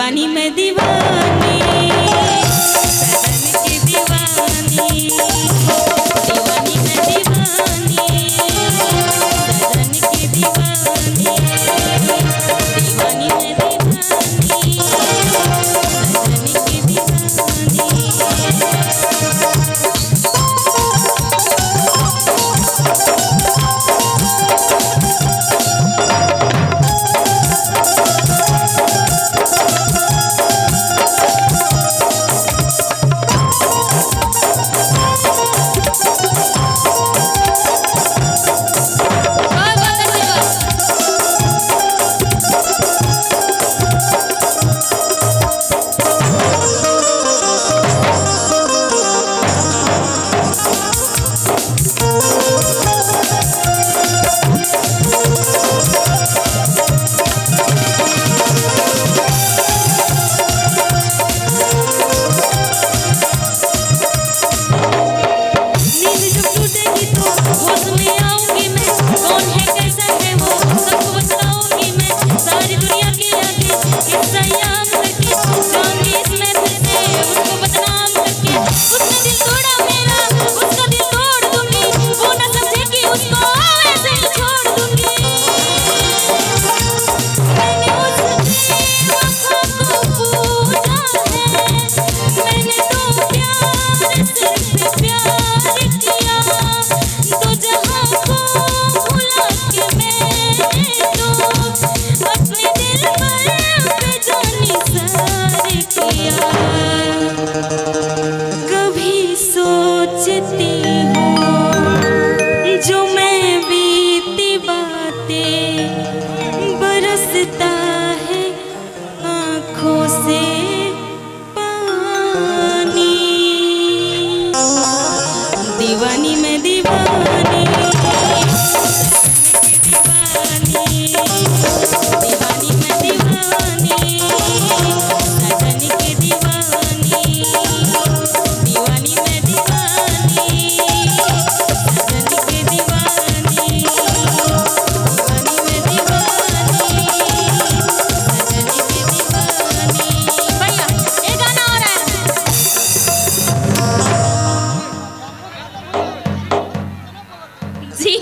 दीवानी मैं दीवानी सजन की दीवानी दीवानी मैं दीवानी सजन की दीवानी दीवानी मैं दीवानी सजन की दीवानी। कभी सोचती हूँ जो मैं बीती बातें बरसता है आँखों से पानी दीवानी मैं दीवानी दीवानी मैं दीवानी सजन की दीवानी दीवानी मैं दीवानी सजन की दीवानी दीवानी मैं दीवानी सजन की दीवानी। भैया एक गाना और है जी।